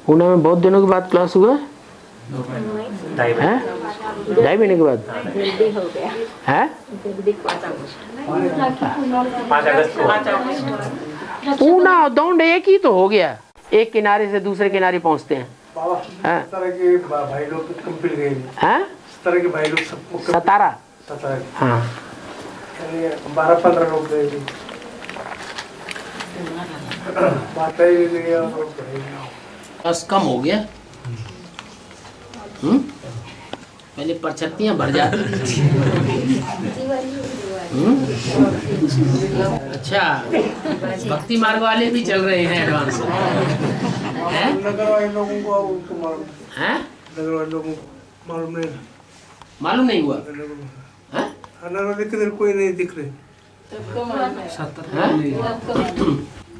पूना में बहुत दिनों के बाद क्लास हुआ है? 2.5 महीने के बाद है? 5 अगस्त को। पूना और दौंड एक ही तो हो गया, एक किनारे से दूसरे किनारे पहुंचते हैं। इस तरह के भाई लोग कंप्लीट गए हैं? इस तरह के भाई लोग सबको 17 हाँ 12-15 लोग गए थे। बात ही नहीं है और बस कम हो गया। पहले परछत्तियां भर जाती थी। अच्छा, भक्ति मार्ग वाले भी चल रहे हैं एडवांस हैं? नगर वाले लोगों को उनको मालूम हैं? नगर वाले लोगों को मालूम नहीं हुआ हैं? नगर वाले किधर कोई नहीं दिख रहे।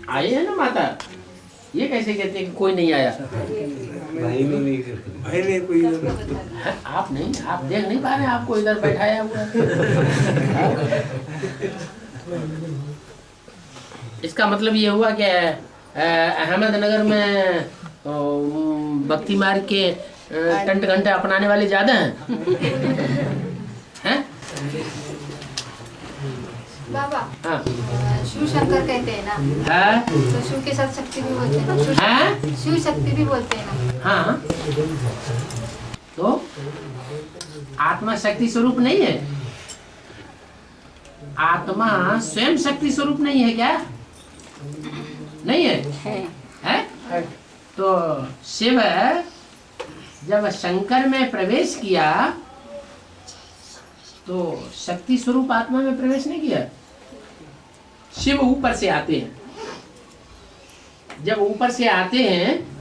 आए हैं ना माता, ये कैसे कहते हैं कि कोई नहीं आया? भाई नहीं कोई आप नहीं, आप देख नहीं पा रहे, आपको इधर बैठाया हुआ है। इसका मतलब ये हुआ कि अहमदनगर में भक्ति मार्ग के टंट घंटे अपनाने वाले ज्यादा हैं? बाबा हाँ शिव शंकर कहते हैं ना, है? तो शिव के साथ शक्ति भी बोलते हैं ना, शिव शक्ति भी बोलते हैं ना। हाँ, तो आत्मा शक्ति स्वरूप नहीं है? आत्मा स्वयं शक्ति स्वरूप नहीं है क्या? नहीं है? है? तो शिव जब शंकर में प्रवेश किया तो शक्ति स्वरूप आत्मा में प्रवेश नहीं किया। शिव ऊपर से आते हैं, जब ऊपर से आते हैं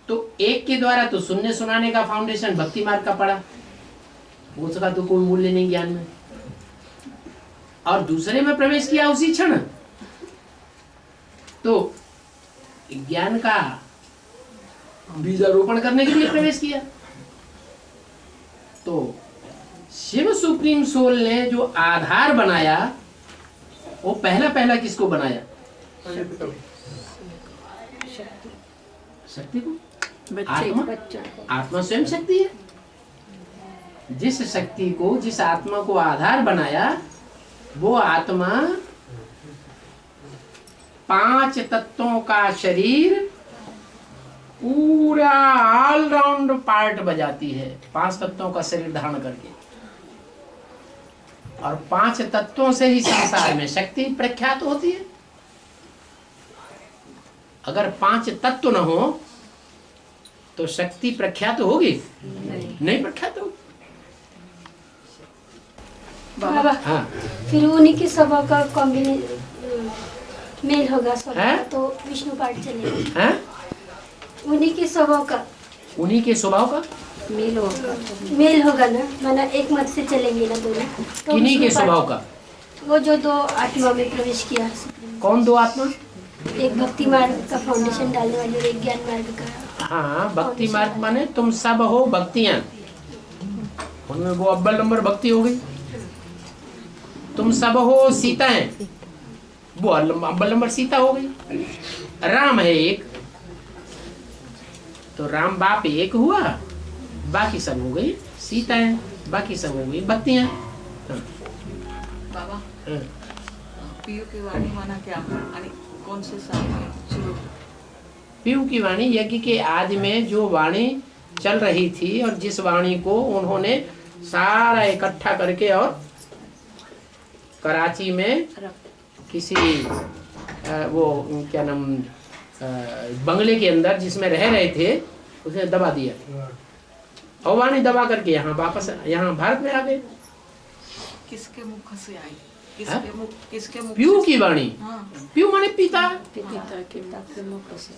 तो एक के द्वारा तो सुनने सुनाने का फाउंडेशन भक्ति मार्ग का पड़ा, उसका तो कोई मूल्य नहीं ज्ञान में, और दूसरे में प्रवेश किया उसी क्षण तो ज्ञान का बीजारोपण करने के लिए प्रवेश किया। तो शिव सुप्रीम सोल ने जो आधार बनाया वो पहला किसको बनाया? शक्ति को। आत्मा स्वयं शक्ति है। जिस शक्ति को, जिस आत्मा को आधार बनाया वो आत्मा 5 तत्वों का शरीर पूरा ऑलराउंड पार्ट बजाती है, 5 तत्वों का शरीर धारण करके, और 5 तत्वों से ही संसार में शक्ति प्रख्यात होती है। अगर 5 तत्व न हो तो शक्ति प्रख्यात होगी? नहीं प्रख्यात होगी। बाबा हाँ, फिर उन्हीं की स्वभाव का कॉम्बिनेशन मेल होगा स्वभाव, तो विष्णु पाठ चलेगा। हैं? उन्हीं के स्वभाव का, उन्हीं के स्वभाव का मेल होगा ना, माना एक मत से चलेंगे ना दोनों। तो किन्हीं के विष्णु पाठ- स्वभाव का? वो जो 2 आत्मा में प्रवेश किया, कौन 2 आत्मा? एक भक्ति मार्ग का फाउंडेशन डालने वाली और एक ज्ञान मार्ग का। हाँ, भक्ति मार्ग माने तुम सब हो भक्तियां, उनमें वो अव्वल नंबर भक्ति हो गई। तुम सब हो सीताएं, वो अव्वल नंबर सीता हो गई। राम है एक, तो राम बाप एक हुआ, बाकी सब हो गई सीताएं, बाकी सब हो गई भक्तियां। बाबा पीयू की वाणी माना क्या आणि कौन से साल में शुरू? पीयू की वाणी यज्ञ के आदि में जो वाणी चल रही थी और जिस वाणी को उन्होंने सारा इकट्ठा करके और कराची में किसी वो क्या नाम बंगले के अंदर जिसमें रह रहे थे उसने दबा दिया, और वाणी दबा करके यहाँ वापस यहाँ भारत में आ गए। किसके मुख से आई? हाँ? किसके मुख? पीयू की वाणी। हाँ। पीयू माने पिता। पिता के मुख से।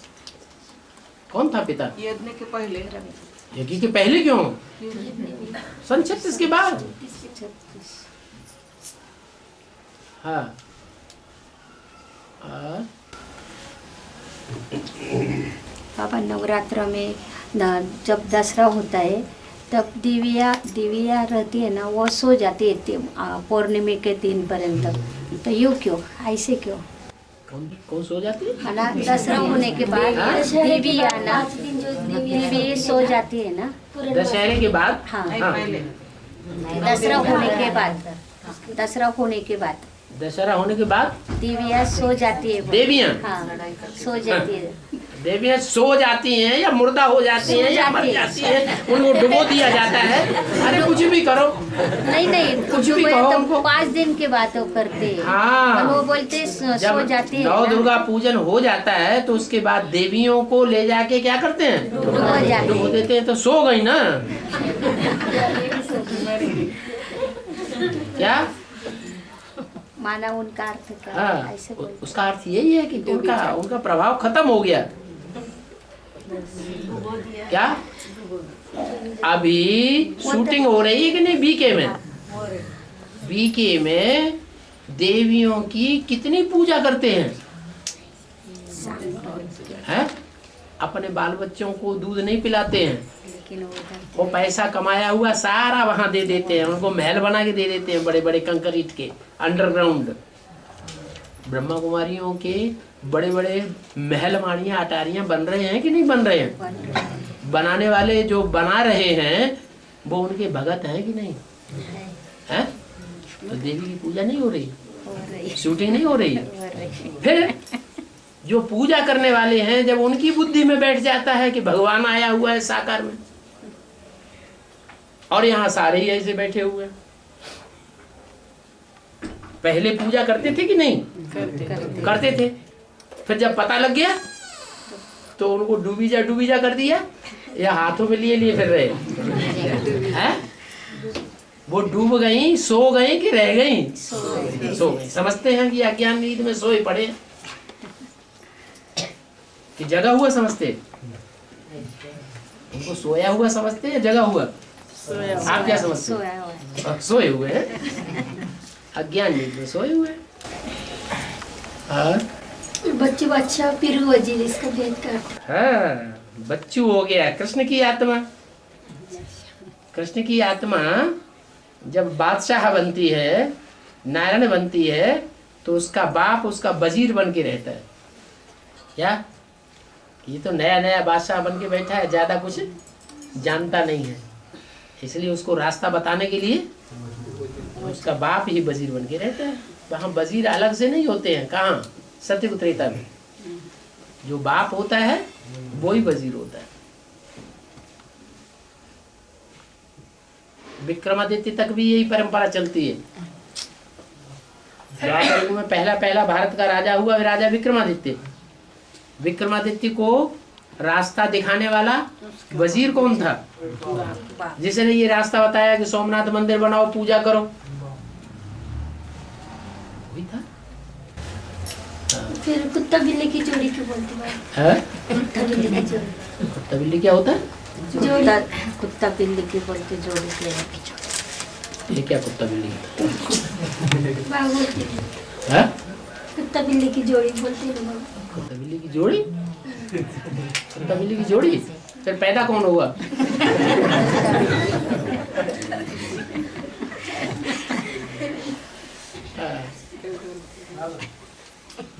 कौन था पिता? यज्ञ के पहले। यज्ञ के पहले क्यों? सन 36 के बाद। हाँ, बाबा नवरात्र में जब दसरा होता है तब दिव्या रहती है ना, वो सो जाती है पूर्णिमा के दिन पर्यंत। तो यूँ क्यों, ऐसे क्यों? कौन सो जाती है? है ना, दसरा होने के बाद देवी आना, देवी सो जाती है ना दशहरे के बाद। हाँ, हाँ, दसरा होने के बाद, दसरा होने के बाद दशहरा होने के बाद देवियाँ सो जाती है। देवियाँ हाँ, सो जाती है। देवियाँ सो जाती हैं या मुर्दा हो जाती हैं या मर जाती हैं, उनको डुबो दिया जाता है। अरे कुछ भी करो, नहीं कुछ भी वो कहो तो उनको। 5 दिन के बाद वो करते हैं। हाँ। और वो बोलते सो जब जाती है नौ ना, दुर्गा पूजन हो जाता है तो उसके बाद देवियों को ले जाके क्या करते हैं? डुबो देते हैं। तो सो गई ना क्या? माना उनका अर्थ क्या है, हाँ, ऐसे बोलते। उसका अर्थ यही है कि उनका प्रभाव खत्म हो गया। क्या अभी शूटिंग हो रही है कि नहीं? बीके में, बीके में देवियों की कितनी पूजा करते हैं? हैं? अपने बाल बच्चों को दूध नहीं पिलाते हैं, लेकिन वो पैसा कमाया हुआ सारा वहां दे देते हैं, उनको महल बना के दे देते हैं, बड़े बड़े कंक्रीट के अंडरग्राउंड। ब्रह्मा कुमारियों के बड़े बड़े महल माड़ियाँ अटारियाँ बन रहे हैं कि नहीं बन रहे हैं? बनाने वाले जो बना रहे हैं वो उनके भगत हैं कि नहीं हैं? तो देवी की पूजा नहीं हो रही, शूटिंग नहीं हो रही। फिर जो पूजा करने वाले हैं, जब उनकी बुद्धि में बैठ जाता है कि भगवान आया हुआ है साकार में, और यहाँ सारे ही ऐसे बैठे हुए हैं, पहले पूजा करते थे कि नहीं? करते थे। फिर जब पता लग गया तो उनको डूबीजा कर दिया, या हाथों में लिए फिर रहे हैं? वो डूब गई, सो गई कि रह गई? सो गई। समझते हैं कि अज्ञान नींद में सोए पड़े कि जगा हुआ समझते? उनको सोया हुआ समझते हैं या जगा हुआ? आप क्या समझते हैं? सोए हुए हैं, अज्ञान नींद में सोए हुए हैं। बच्चे बच्चा फिर वजीर इसका भेद करते। हाँ, बच्चू हो गया कृष्ण की आत्मा। कृष्ण की आत्मा जब बादशाह बनती है, नारायण बनती है, तो उसका बाप उसका वजीर बन के रहता है। क्या ये तो नया नया बादशाह बन के बैठा है, ज्यादा कुछ जानता नहीं है, इसलिए उसको रास्ता बताने के लिए उसका बाप ही वजीर बन के रहता है। वहाँ वजीर अलग से नहीं होते हैं। कहाँ? सत्य त्रेता में जो बाप होता है वो ही वजीर होता है। विक्रमादित्य तक भी यही परंपरा चलती है। द्वापर युग में पहला भारत का राजा हुआ राजा विक्रमादित्य। विक्रमादित्य को रास्ता दिखाने वाला वजीर कौन था? जिसने ये रास्ता बताया कि सोमनाथ मंदिर बनाओ, पूजा करो, वही था। फिर कुत्ता बिल्ली की जोड़ी क्यों बोलते हैं? कुत्ता बिल्ली की जोड़ी। कुत्ता बिल्ली क्या होता है? कुत्ता बिल्ली की बोलते जोड़ी। ये क्या कुत्ता बिल्ली होता बाबा बोलते हैं। है? कुत्ता बिल्ली की जोड़ी बोलते हैं लोग। कुत्ता बिल्ली की जोड़ी? कुत्ता बिल्ली की जोड़ी? फिर पैदा कौन हुआ?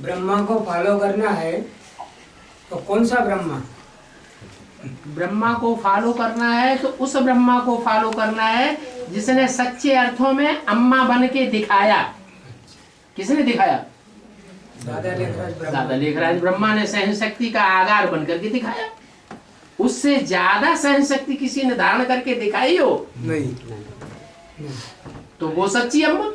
ब्रह्मा को फॉलो करना है तो कौन सा ब्रह्मा? ब्रह्मा को फॉलो करना है तो उस ब्रह्मा को फॉलो करना है जिसने सच्चे अर्थों में अम्मा बन के दिखाया। किसने दिखाया? दादा लेखराज ब्रह्मा ने सहन शक्ति का आगार बन करके दिखाया। उससे ज्यादा सहन शक्ति किसी ने धारण करके दिखाई हो? नहीं। तो वो सच्ची अम्मा।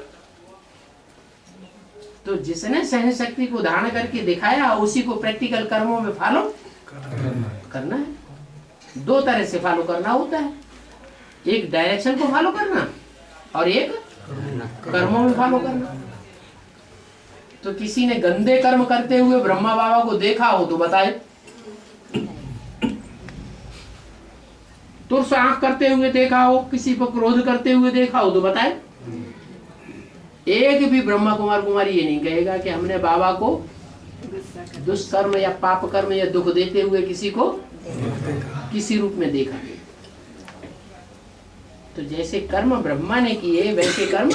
तो जिसने सहन शक्ति को धारण करके दिखाया उसी को प्रैक्टिकल कर्मों में फॉलो करना है। 2 तरह से फॉलो करना होता है, एक डायरेक्शन को फॉलो करना और एक कर्मों में फॉलो करना। तो किसी ने गंदे कर्म करते हुए ब्रह्मा बाबा को देखा हो तो बताए, तुर्स आंख करते हुए देखा हो, किसी पर क्रोध करते हुए देखा हो तो बताए। एक भी ब्रह्मा कुमार कुमारी ये नहीं कहेगा कि हमने बाबा को दुष्कर्म या पाप कर्म या दुख देते हुए किसी को किसी रूप में देखा। तो जैसे कर्म ब्रह्मा ने किए वैसे कर्म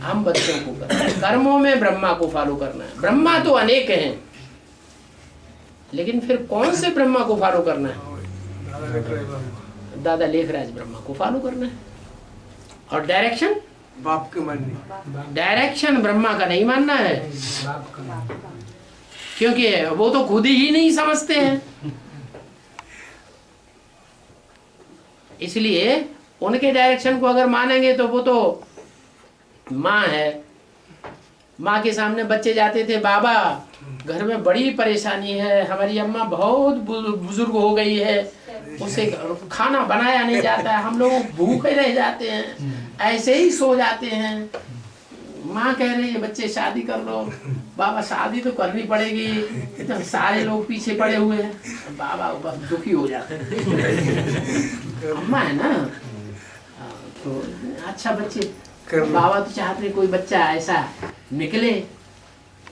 हम बच्चों को करना है। कर्मों में ब्रह्मा को फॉलो करना है। ब्रह्मा तो अनेक हैं, लेकिन फिर कौन से ब्रह्मा को फॉलो करना है? दादा लेखराज ब्रह्मा को फॉलो करना है। और डायरेक्शन बाप के माननी, डायरेक्शन ब्रह्मा का नहीं मानना है, बाप का। क्योंकि वो तो खुद ही नहीं समझते हैं। इसलिए उनके डायरेक्शन को अगर मानेंगे तो वो तो माँ है। माँ के सामने बच्चे जाते थे, बाबा घर में बड़ी परेशानी है, हमारी अम्मा बहुत बुजुर्ग हो गई है, उसे खाना बनाया नहीं जाता है, हम लोग भूखे रह जाते हैं, ऐसे ही सो जाते हैं। माँ कह रही है बच्चे शादी कर लो। बाबा शादी तो करनी पड़ेगी, तो सारे लोग पीछे पड़े हुए हैं। बाबा बस दुखी हो जाते हैं। अम्मा है ना, तो अच्छा बच्चे, बाबा तो चाहते कोई बच्चा ऐसा निकले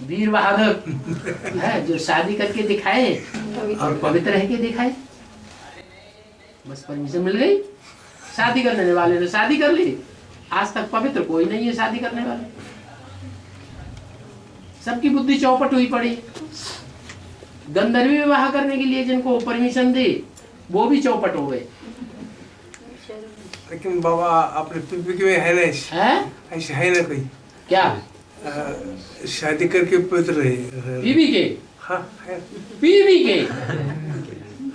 वीर बहादुर है, जो शादी करके दिखाए और पवित्र रह के दिखाए। बस परमिशन मिल गई, शादी करने वाले ने शादी कर ली। आज तक पवित्र कोई नहीं है शादी करने वाले, सबकी बुद्धि चौपट हुई पड़ी। गंधर्वी विवाह करने के लिए जिनको परमिशन दी वो भी चौपट हो गए। लेकिन बाबा आपने पीपी के है ना ऐसे है ना कोई क्या शादी करके पवित्र रहे बीबी के? हाँ है, बीबी के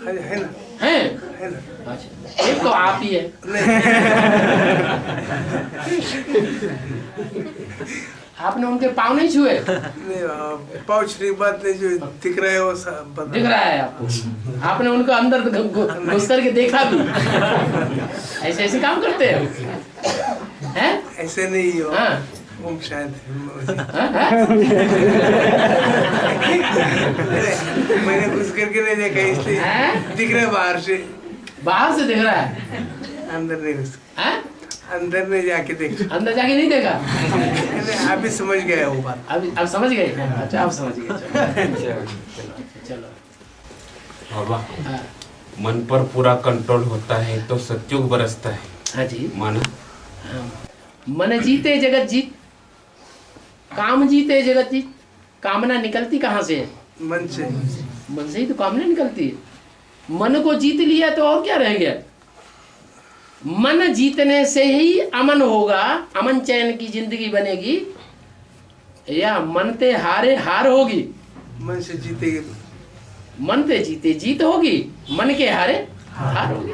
है ना, हैं? है ना। अच्छा, एक तो आप ही है। आपने उनके पाँव नहीं छुए? नहीं, पाँव छूने की बात नहीं, जो दिख रहा है वो दिख रहा है आपको? आपने उनका अंदर घुस करके देखा भी? ऐसे ऐसे काम करते हैं? ऐसे नहीं हो। हाँ। हम शायद मैंने घुस करके नहीं देखा, इसलिए दिख रहा है बाहर से। बाहर से दिख रहा है, अंदर नहीं घुस, हैं? अंदर नहीं जाके देखा। अंदर जाके नहीं देखा? अभी समझ गया वो बात। अब समझ गए? अच्छा आप समझ गए। चलो बाबा, हाँ। मन पर पूरा कंट्रोल होता है तो सत्युग बरसता है। हाँ जी। माना मन जीते जगत जीत, काम जीते जगत जीत। कामना निकलती कहाँ से है? मन से। मन से ही तो कामना निकलती है। मन को जीत लिया तो और क्या रह गया? मन जीतने से ही अमन होगा, अमन चैन की जिंदगी बनेगी, या मन ते हारे हार होगी? मन से जीतेगी, मन ते जीते जीत होगी, मन के हारे हार होगी।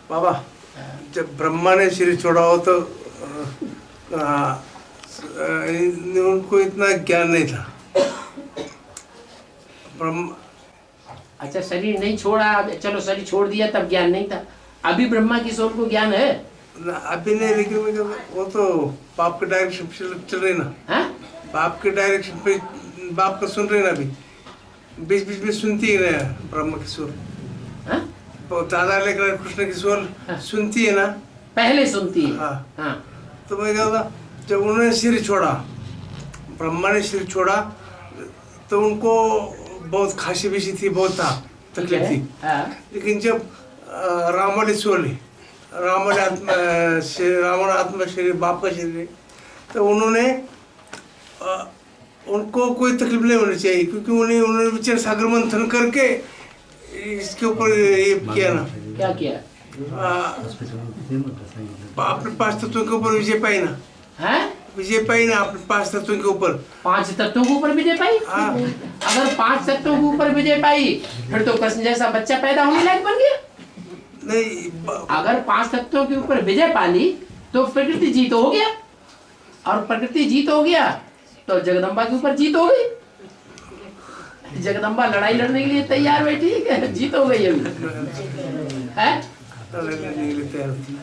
बाबा जब ब्रह्मा ने शरीर छोड़ा हो तो उनको इतना ज्ञान नहीं था। ब्रह्मा अच्छा शरीर नहीं छोड़ा, चलो शरीर छोड़ दिया तब ज्ञान नहीं था, अभी ब्रह्मा की सोल को ज्ञान है? अभी नहीं, लेकिन वो तो बाप के डायरेक्शन पे चल रहे ना। हाँ? बाप के डायरेक्शन पे बाप का सुन रहे ना, अभी बीच बीच में सुनती ही रहे ब्रह्मा की सोल। हाँ? तो दादा लेकर कृष्ण की सोल सुनती है ना, पहले सुनती है। हाँ। हाँ। तो मैं क्या था, जब उन्होंने सिर छोड़ा, ब्रह्मा ने सिर छोड़ा, तो उनको बहुत खांसी बीसी थी, बहुत था तकलीफ थी। हाँ। लेकिन जब राम वाली सोल राम वाले आत्मा शरीर बाप का शरीर, तो उन्होंने उनको कोई तकलीफ नहीं होनी चाहिए, क्योंकि उन्होंने विचार सागर मंथन करके इसके ऊपर ये किया ना। क्या किया? अपने 5 तत्वों के ऊपर विजय पाई ना। है? विजय पाई ना अपने 5 तत्वों के ऊपर। 5 तत्वों के ऊपर विजय पाई? हाँ। अगर 5 तत्वों के ऊपर विजय पाई, फिर तो कृष्ण जैसा बच्चा पैदा होने लायक बन गया। नहीं, अगर 5 तत्वों के ऊपर विजय पाली तो प्रकृति जीत हो गया, और प्रकृति जीत हो गया तो जगदम्बा के ऊपर जीत हो गई। जगदम्बा लड़ाई लड़ने के लिए तैयार बैठी है, जीत हो गई अभी है?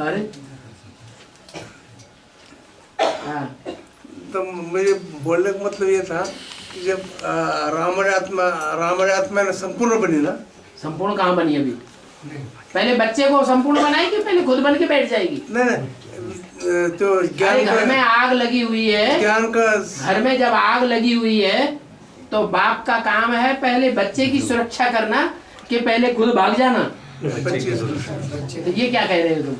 अरे हाँ। तो मेरे बोलने का मतलब ये था कि जब राम आत्मा ने संपूर्ण बनी ना। संपूर्ण कहाँ बनी अभी? पहले बच्चे को संपूर्ण बनाई कि पहले खुद बन के बैठ जाएगी? नहीं, तो ज्ञान घर में आग लगी हुई है, ज्ञान का घर में जब आग लगी हुई है तो बाप का काम है पहले बच्चे की सुरक्षा करना, कि पहले खुद भाग जाना, 25 तो ये क्या कह रहे हो तुम?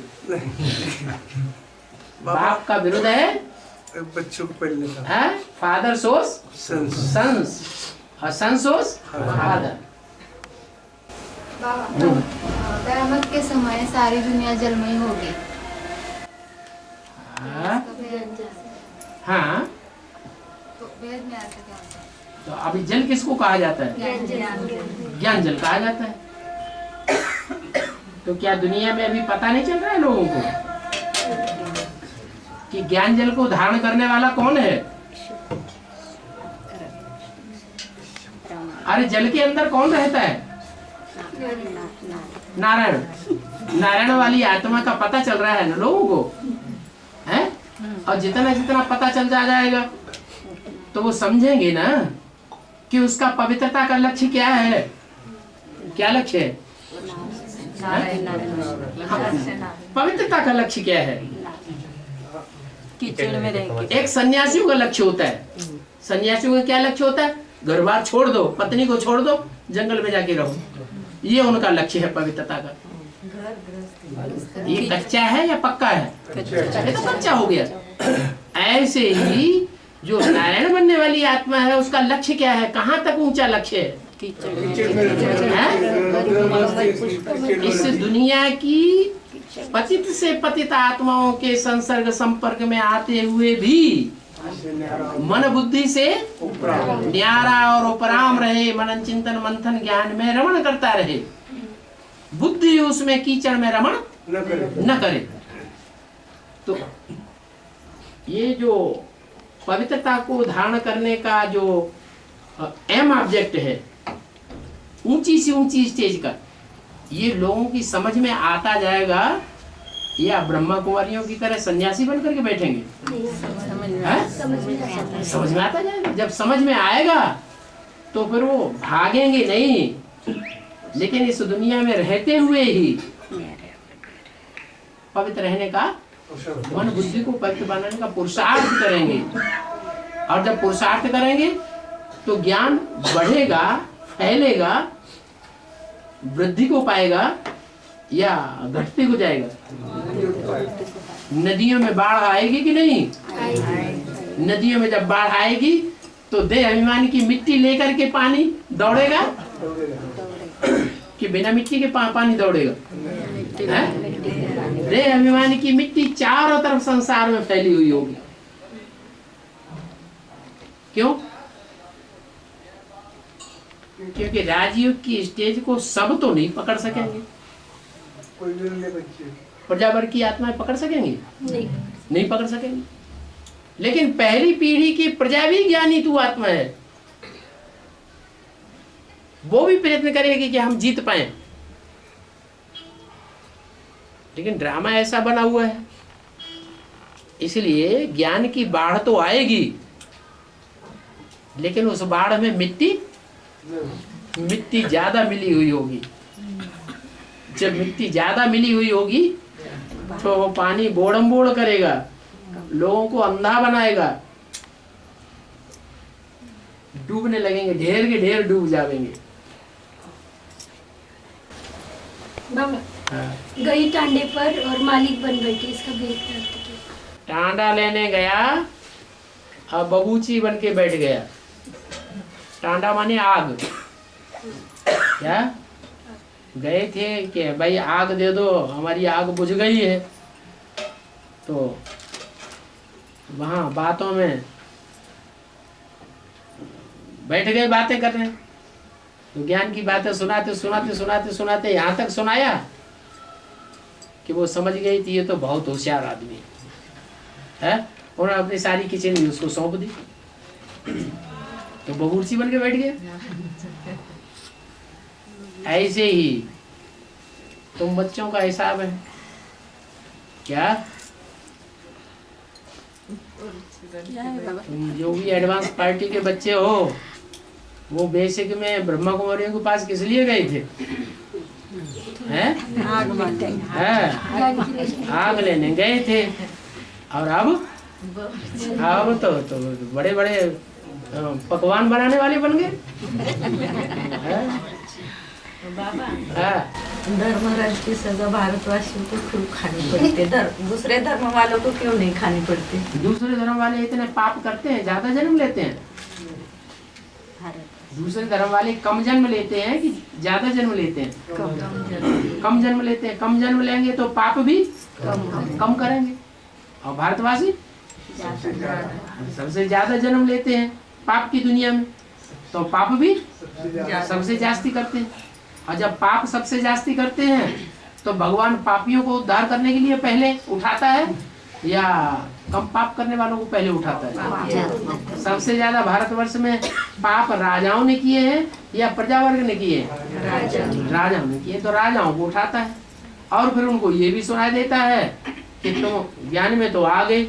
बाप का विरुद्ध है, बच्चों को पहले का है? फादर सोस सन्स सन्स और सन सोस फादर। बाबा कयामत के समय सारी दुनिया जलमय होगी। हाँ हाँ, तो वेद में ऐसा क्या होता है? तो अभी जल किसको कहा जाता है? ज्ञान जल कहा जाता है। तो क्या दुनिया में अभी पता नहीं चल रहा है लोगों को कि ज्ञान जल को धारण करने वाला कौन है? अरे जल के अंदर कौन रहता है? नारायण। नारायण वाली आत्मा का पता चल रहा है ना लोगों को, है? और जितना जितना पता चल जाएगा तो वो समझेंगे ना कि उसका पवित्रता का लक्ष्य क्या है। क्या लक्ष्य है? पवित्रता का लक्ष्य क्या है? कीचड़ में रहेंगे। एक सन्यासियों का लक्ष्य होता है। सन्यासियों का क्या लक्ष्य होता है? घर बार छोड़ दो, पत्नी को छोड़ दो, जंगल में जाके रहो। ये उनका लक्ष्य है पवित्रता का। ये कच्चा है या पक्का है? ये तो कच्चा हो गया। ऐसे ही जो नारायण बनने वाली आत्मा है उसका लक्ष्य क्या है? कहाँ तक ऊंचा लक्ष्य है? इस दुनिया की पतित से पतित आत्माओं के संसर्ग संपर्क में आते हुए भी मन बुद्धि से न्यारा और उपराम रहे, मनन चिंतन मंथन ज्ञान में रमण करता रहे, बुद्धि उसमें कीचड़ में रमण न करे। तो ये जो पवित्रता को धारण करने का जो एम ऑब्जेक्ट है, ऊंची से ऊंची स्टेज का, ये लोगों की समझ में आता जाएगा या ब्रह्मा कुमारियों की तरह सन्यासी बन करके बैठेंगे? समझ में आता जाएगा। जब समझ में आएगा तो फिर वो भागेंगे नहीं, लेकिन इस दुनिया में रहते हुए ही पवित्र रहने का, मन बुद्धि को पवित्र बनाने का पुरुषार्थ करेंगे। और जब पुरुषार्थ करेंगे तो ज्ञान बढ़ेगा, फैलेगा, वृद्धि को पाएगा या घटते हो जाएगा। नदियों में बाढ़ आएगी कि नहीं? नदियों में जब बाढ़ आएगी तो देह अभिमान की मिट्टी लेकर के पानी दौड़ेगा कि बिना मिट्टी के पानी दौड़ेगा? देह अभिमान की मिट्टी चारों तरफ संसार में फैली हुई होगी। क्यों? क्योंकि राजयोग की स्टेज को सब तो नहीं पकड़ सकेंगे। प्रजावर की आत्माएं पकड़ सकेंगी? नहीं पकड़ सकेंगे। लेकिन पहली पीढ़ी की प्रजा भी ज्ञानी तू आत्मा है, वो भी प्रयत्न करेगी कि हम जीत पाए। लेकिन ड्रामा ऐसा बना हुआ है, इसलिए ज्ञान की बाढ़ तो आएगी, लेकिन उस बाढ़ में मिट्टी ज्यादा मिली हुई होगी। जब मिट्टी ज्यादा मिली हुई होगी तो वो पानी बोड़म बोड़ करेगा, लोगों को अंधा बनाएगा, डूबने लगेंगे, ढेर के ढेर डूब जाएंगे। गई टांडे पर और मालिक बन बैठे, इसका भेद टांडा लेने गया और बबूची बन के बैठ गया। टांडा माने आग। क्या गए थे कि भाई आग दे दो, हमारी आग बुझ गई है। तो वहां बातों में बैठ गए बातें करने। तो ज्ञान की बातें सुनाते सुनाते सुनाते सुनाते यहाँ तक सुनाया कि वो समझ गई थी ये तो बहुत होशियार आदमी है। उन्होंने अपनी सारी किचन उसको सौंप दी, तो बबूरसी बन के बैठ गए। ऐसे ही तुम बच्चों का हिसाब है क्या? तुम जो भी एडवांस पार्टी के बच्चे हो, वो बेसिक में ब्रह्मा कुमारियों के पास किस लिए गए थे? हैं? आग लेने गए थे। और अब तो बड़े बड़े पकवान बनाने वाले बन गए। धर्मराज की सजा भारतवासियों को क्यों खानी पड़ती है? दूसरे धर्म वालों को क्यों नहीं खानी पड़ती? दूसरे धर्म वाले इतने पाप करते हैं, ज्यादा जन्म लेते हैं। दूसरे धर्म वाले कम जन्म लेते हैं कि ज्यादा जन्म लेते हैं? कम जन्म लेते हैं। कम जन्म लेंगे तो पाप भी कम करेंगे। और भारतवासी सबसे ज्यादा जन्म लेते हैं पाप की दुनिया में, तो पाप भी सबसे जास्ती करते हैं। और जब पाप सबसे जास्ती करते हैं तो भगवान पापियों को उद्धार करने के लिए पहले उठाता है या कम पाप करने वालों को पहले उठाता है? सबसे ज्यादा भारतवर्ष में पाप राजाओं ने किए हैं या प्रजा वर्ग ने किए हैं? राजाओं ने किए, तो राजाओं को उठाता है और फिर उनको ये भी सुनाई देता है कि तुम ज्ञान में तो आ गए,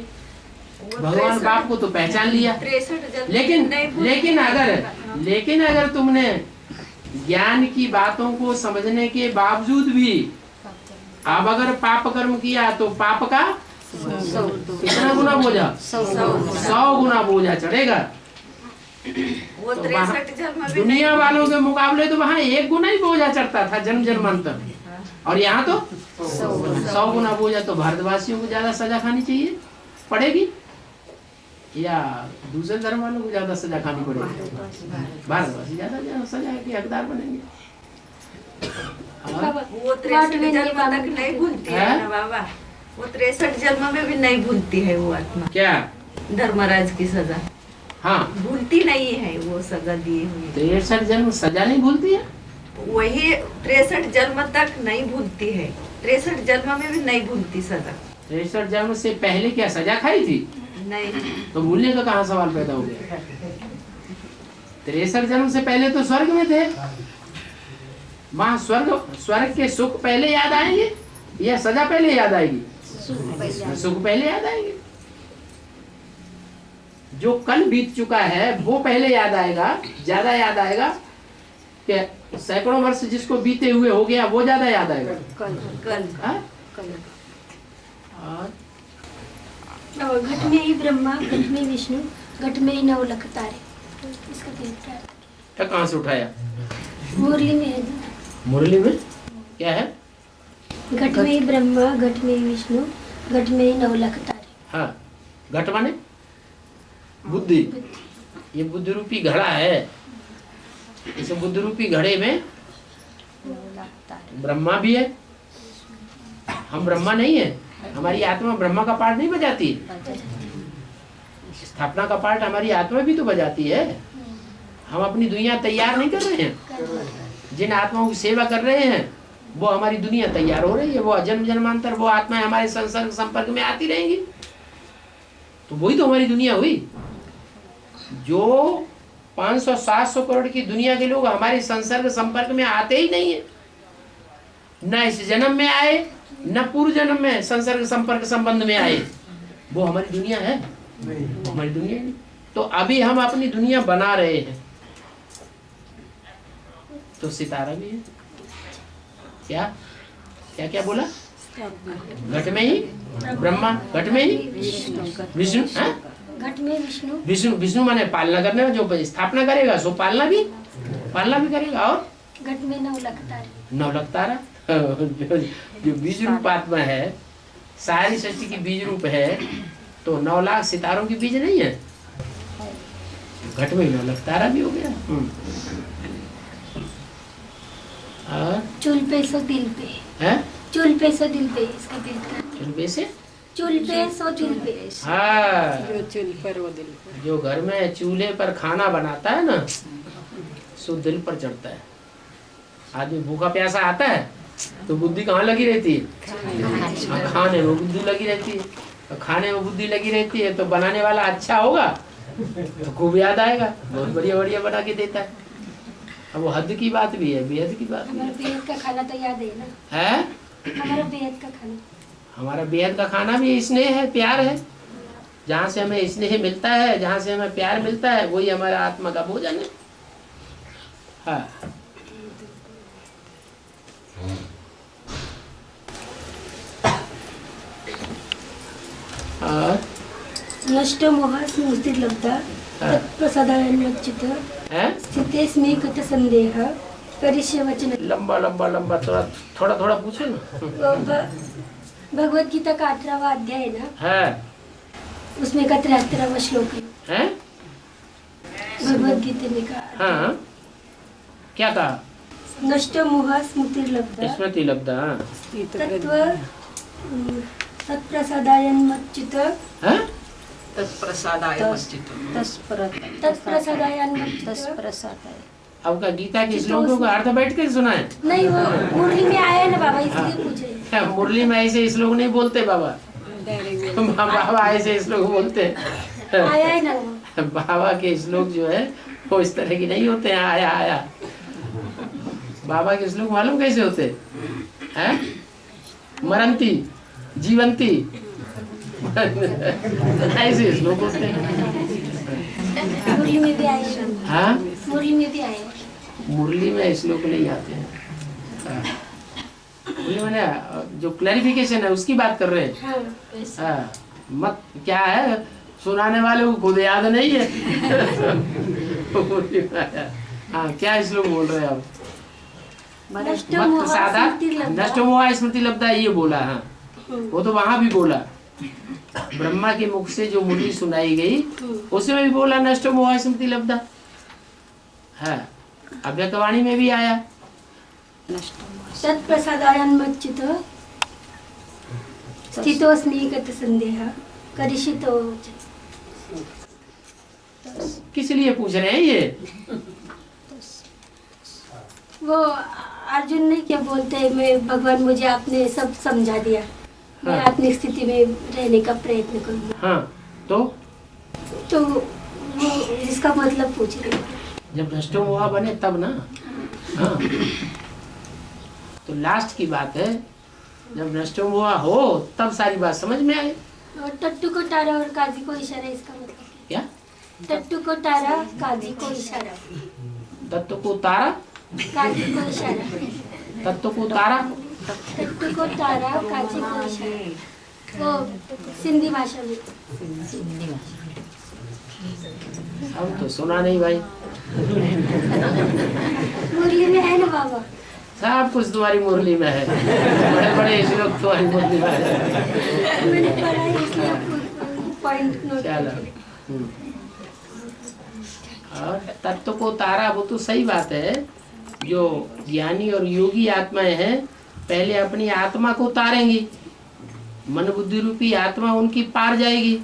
भगवान बाप को तो पहचान लिया। लेकिन अगर तुमने ज्ञान की बातों को समझने के बावजूद भी अब अगर पाप कर्म किया तो पाप का कितना गुना बोझा? 100 गुना बोझा चढ़ेगा। वो तो 63 जन्म भी दुनिया वालों के मुकाबले तो वहाँ 1 गुना ही बोझा चढ़ता था जन्म जन्मांतर, और यहाँ तो 100 गुना बोझा। तो भारतवासियों को ज्यादा सजा खानी चाहिए पड़ेगी या दूसरे धर्म वालों को ज्यादा सजा खानी पड़ेगी? भारतवासी ज्यादा सजा के हकदार बनेंगे। वो 63 जन्म तक नहीं भूलती है ना बाबा, वो 63 जन्म में भी नहीं भूलती है वो आत्मा। क्या धर्मराज की सजा हाँ भूलती नहीं है, वो सजा दी हुई 63 जन्म सजा नहीं भूलती है? वही 63 जन्म तक नहीं भूलती है, 63 जन्म में भी नहीं भूलती सजा। 63 जन्म से पहले क्या सजा खाई थी? नहीं, तो भूलने का कहाँ सवाल पैदा हो गया? 63 जन्म से पहले तो स्वर्ग में थे। वहाँ स्वर्ग के सुख पहले याद आएंगे या सजा पहले याद आएगी? सुख पहले याद आएंगे। जो कल बीत चुका है वो पहले याद आएगा, ज्यादा याद आएगा कि सैकड़ों वर्ष जिसको बीते हुए हो गया वो ज्यादा याद आएगा। और घट में ही ब्रह्मा, घट में विष्णु, घट में ही 9 लाख तारे। तो इसका क्या अर्थ है? कहाँ से उठाया? मुरली में है। मुरली में क्या है? घट में ही ब्रह्मा, घट में ही विष्णु, घट में ही 9 लाख तारे। हाँ, घट माने बुद्धि। ये बुद्धि रूपी घड़ा है। इस बुद्धि रूपी घड़े में ब्रह्मा भी है। हम ब्रह्मा नहीं है, हमारी आत्मा ब्रह्मा का पार्ट नहीं बजाती। स्थापना का पार्ट हमारी आत्मा भी तो बजाती है। हम अपनी दुनिया तैयार नहीं कर रहे हैं। जिन आत्माओं की सेवा कर रहे हैं वो हमारी दुनिया तैयार हो रही है। वो जन्म जन्मांतर वो आत्माएं हमारे संसर्ग संपर्क में आती रहेंगी, तो वही तो हमारी दुनिया हुई। जो 500-700 करोड़ की दुनिया के लोग हमारे संसर्ग संपर्क में आते ही नहीं है, न इस जन्म में आए न पूर्व जन्म में संसर्ग संपर्क संबंध में आए, वो हमारी दुनिया है? वो हमारी दुनिया नहीं। तो अभी हम अपनी दुनिया बना रहे हैं। तो सितारा भी है। क्या क्या क्या बोला? घट में ही ब्रह्मा, घट में ही विष्णु। घट में विष्णु, विष्णु माने पालना करने में, जो स्थापना करेगा सो पालना भी करेगा। और घट में 9 लाख तारे। 9 लाख तारा जो बीज रूप आत्मा है, सारी सृष्टि की बीज रूप है, तो 9 लाख सितारों की बीज नहीं है? घट में 9 लाख तारा भी हो गया। चूल पे सो दिल पे है? चूल पे सो दिल पे, इसका दिल का चूल पे से चूल पे सो दिल पे। हाँ, जो चूल पर वो दिल पर। जो घर में चूल्हे पर खाना बनाता है ना, सो दिल पर चढ़ता है। आदमी भूखा प्यासा आता है तो बुद्धि कहाँ लगी रहती है? खाने में बुद्धि लगी रहती है। तो खाने में बुद्धि लगी रहती है तो बनाने वाला अच्छा होगा तो खूब याद आएगा, बहुत बढ़िया बढ़िया बना के देता है। अब वो हद की बात भी है, बेहद की बात भी हमारा बेहद का खाना तो याद है ना? है। हमारा बेहद का खाना, हमारा बेहद का खाना भी स्नेह है, प्यार है। जहाँ से हमें स्नेह मिलता है, जहाँ से हमें प्यार मिलता है, वही हमारा आत्मा का भोजन है। हाँ, नष्ट मोह स्मृतिर्लब्धा तत्प्रसादान्यच्युत स्थितेऽस्मि कथ संदेह करिष्ये वचन। लंबा लंबा लंबा थोड़ा थोड़ा पूछो ना। वो भगवत गीता का 18वां अध्याय है ना, है उसमें का 73वां श्लोक है। हैं? भगवत गीता में का हाँ क्या कहा? नष्ट मोह स्मृतिर्लब्धा स्मृति लब्धा। तत्व तत्प्रसादायन मच्युत हैं? तत्प्रसादाय मच्युत। तत्प्रसादायन मच्युत। तत्प्रसादाय। अब का गीता के श्लोकों का अर्थ बैठ कर सुना है? नहीं, वो मुरली में आया है ना बाबा, इसलिए पूछे। क्या मुरली में ऐसे श्लोक नहीं बोलते बाबा? बाबा ऐसे श्लोक बोलते हैं। आया है ना वो। बाबा के श्लोक जो है वो इस तरह की नहीं होते हैं। आया आया बाबा के श्लोक मालूम कैसे होते हैं? मरंती जीवंती ऐसे श्लोक होते हैं। मुरली में भी आए हैं। हाँ मुरली में भी आए हैं। मुरली में श्लोक नहीं आते हैं। हाँ। मुरली में ना जो क्लैरिफिकेशन है उसकी बात कर रहे हैं। हाँ, वैसे। हाँ मत क्या है, सुनाने वाले को खुद याद नहीं है। हाँ क्या श्लोक बोल रहे हैं आप? नष्ट मत मोह सादा स्मृतिर्लब्धा। नष्ट मोह स्मृति लब्धा, ये बोला। हाँ वो तो वहां भी बोला, ब्रह्मा के मुख से जो मुरली सुनाई गई उसमें भी बोला नष्ट मोह स्मृति लब्धा। है अव्यक्तवाणी में भी आया। तत्प्रसादायन मच्युत स्थितोऽस्मि गत संदेह करिष्यतो वचन। किस लिए पूछ रहे हैं ये? वो अर्जुन ने क्या बोलते हैं, मैं भगवान मुझे आपने सब समझा दिया, मैं हाँ। अपनी स्थिति में रहने का प्रयत्न करूंगा। हाँ तो वो इसका मतलब पूछ रहे हैं। जब नष्टो मोह बने तब ना। हाँ तो लास्ट की बात है, जब नष्टो मोह हो तब सारी बात समझ में आए। और टट्टू को तारा और काजी को इशारा, इसका मतलब क्या? टट्टू को तारा काजी को इशारा, तत्व को तारा काजी को इशारा, तत्व को तारा टट्टू को तारा काजी को इशारा, वो सिंधी भाषा में। हम तो सुना नहीं भाई। मुरली में है ना बाबा। सब कुछ तुम्हारी मुरली में है, बड़े बड़े श्लोक तुम्हारी मुरली में है। मैंने पढ़ा है इसलिए पॉइंट नोट चलो। किया। और तत्व को तारा, वो तो सही बात है। जो ज्ञानी और योगी आत्माएं हैं पहले अपनी आत्मा को तारेंगी, मन बुद्धि रूपी आत्मा उनकी पार जाएगी।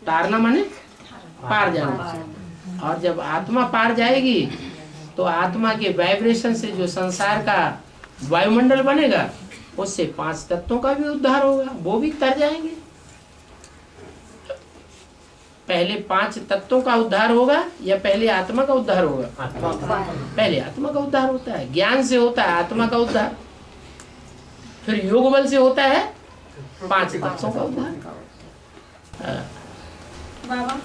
तारना माने पार जाना। और जब आत्मा पार जाएगी तो आत्मा के वाइब्रेशन से जो संसार का वायुमंडल बनेगा उससे 5 तत्वों का भी उद्धार होगा, वो भी तर जाएंगे। पहले 5 तत्वों का उद्धार होगा या पहले आत्मा का उद्धार होगा? पहले आत्मा का उद्धार होता है, ज्ञान से होता है आत्मा का उद्धार, फिर योग बल से होता है 5 तत्वों का उद्धार। बाबा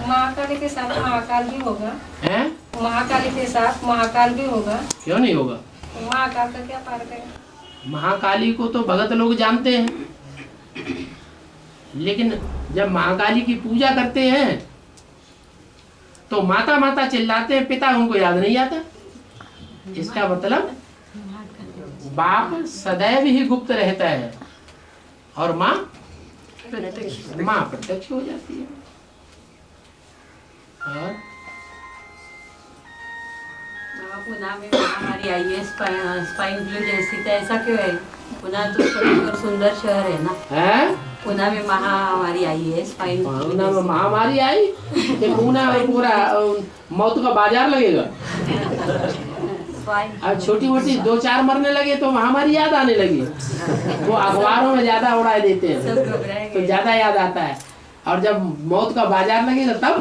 महाकाली के साथ महाकाल भी होगा हैं? महाकाली के साथ महाकाल भी होगा, क्यों नहीं होगा? महाकाल का क्या पार करेगा? महाकाली को तो भगत लोग जानते हैं, लेकिन जब महाकाली की पूजा करते हैं तो माता माता चिल्लाते हैं, पिता उनको याद नहीं आता। इसका मतलब बाप सदैव ही गुप्त रहता है और माँ प्रत्यक्ष हो जाती है। और पुणे में महामारी आई है, स्वाइन फ्लू जैसी, तो ऐसा क्यों है? पुणे तो सुंदर सुंदर शहर है ना। है पुणे में महामारी आई है, स्वाइन फ्लू। पुणे में महामारी आई कि पुणे में पूरा मौत का बाजार लगेगा। अब छोटी मोटी 2-4 मरने लगे तो महामारी याद आने लगी। वो अखबारों में ज्यादा उड़ा देते हैं तो ज्यादा याद आता है, और जब मौत का बाजार लगेगा तब।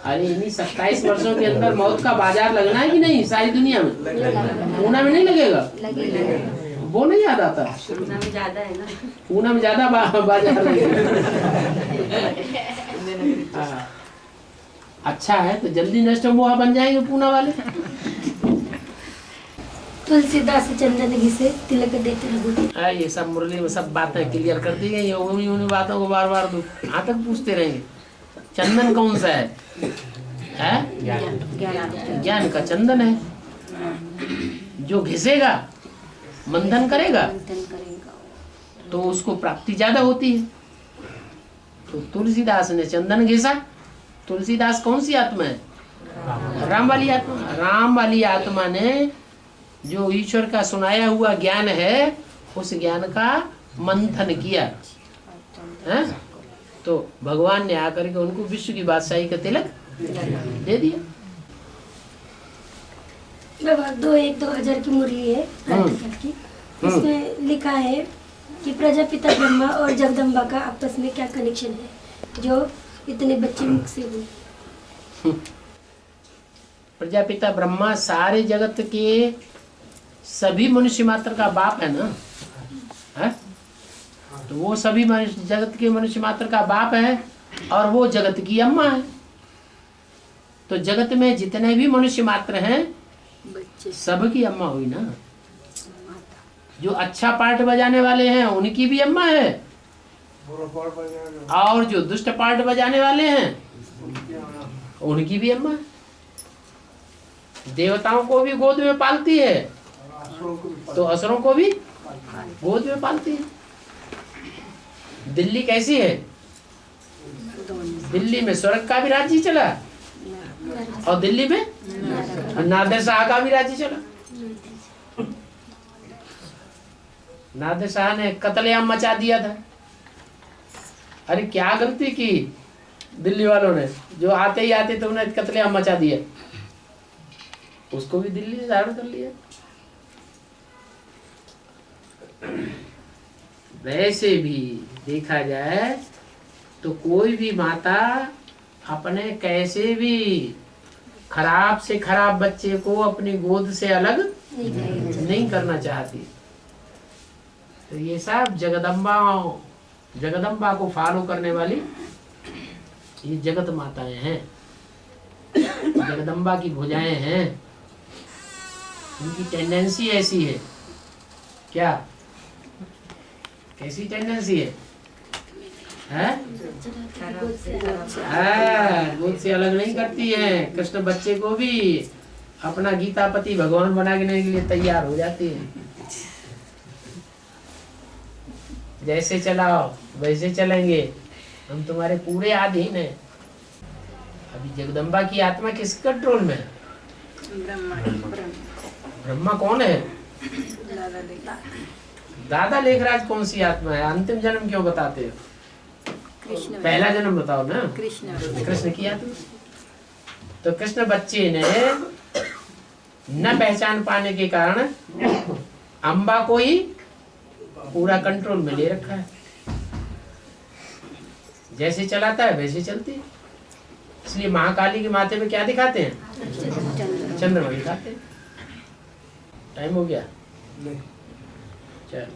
अरे इन्हीं 27 वर्षों के अंदर मौत का बाजार लगना है कि नहीं सारी दुनिया में? पुणे में नहीं लगेगा, वो नहीं याद आता। पुणे में ज्यादा है ना, पुणे में ज्यादा बाजार लगेगा। अच्छा है तो जल्दी नष्ट मोह बन जाएंगे पुणे वाले। तुलसीदास चंदन घी से तिलक देते रहो। ये सब मुरली में सब बातें क्लियर कर दी गई, उन्हीं बातों को बार बार यहाँ तक पूछते रहेंगे। चंदन कौन सा है? ज्ञान का चंदन है, जो घिसेगा मंथन करेगा तो उसको प्राप्ति ज्यादा होती है। तो तुलसीदास ने चंदन घिसा। तुलसीदास कौन सी आत्मा है? राम वाली आत्मा। राम वाली आत्मा ने जो ईश्वर का सुनाया हुआ ज्ञान है उस ज्ञान का मंथन किया है? तो भगवान ने आकर के उनको विश्व की बादशाही का तिलक दे दिया। बाबा 2-1-2000 की मुरली है प्रातःकाल की। इसमें लिखा है कि प्रजापिता ब्रह्मा और जगदम्बा का आपस में क्या कनेक्शन है जो इतने बच्चे मुख से हुए। प्रजापिता ब्रह्मा सारे जगत के सभी मनुष्य मात्र का बाप है ना, है? तो वो सभी जगत के मनुष्य मात्र का बाप है और वो जगत की अम्मा है। तो जगत में जितने भी मनुष्य मात्र हैं सबकी अम्मा हुई ना। जो अच्छा पार्ट बजाने वाले हैं उनकी भी अम्मा है, और जो दुष्ट पार्ट बजाने वाले हैं उनकी भी अम्मा है। देवताओं को भी गोद में पालती है तो असुरों को भी गोद में पालती है। दिल्ली कैसी है? दिल्ली में स्वर्ग का भी राज्य चला और दिल्ली में नादिर शाह का भी राज्य चला। नादिर शाह ने कत्लेआम मचा दिया था। अरे क्या गलती की दिल्ली वालों ने, जो आते ही आते तो उन्हें कत्लेआम मचा दिया। उसको भी दिल्ली से धारण कर लिया। वैसे भी देखा जाए तो कोई भी माता अपने कैसे भी खराब से खराब बच्चे को अपनी गोद से अलग नहीं करना चाहती। तो ये सब जगदम्बा को फॉलो करने वाली ये जगत माताएं हैं, जगदम्बा की भुजाएं हैं। उनकी टेंडेंसी ऐसी है। क्या कैसी टेंडेंसी है? गोद से अलग नहीं करती है। कृष्ण बच्चे को भी अपना गीतापति भगवान बनाने के लिए तैयार हो जाती है। जैसे चलाओ वैसे चलेंगे, हम तुम्हारे पूरे अधीन है। अभी जगदम्बा की आत्मा किस कंट्रोल में है? ब्रह्मा कौन है? दादा लेखराज कौन सी आत्मा है? अंतिम जन्म क्यों बताते हो? पहला जन्म बताओ ना। कृष्ण की आत्मा। तो कृष्ण बच्चे ने न पहचान पाने के कारण अम्बा को ही पूरा कंट्रोल में ले रखा है। जैसे चलाता है वैसे चलती है। इसलिए महाकाली के माथे पे क्या दिखाते हैं? चंद्रमा दिखाते हैं। टाइम हो गया। चल।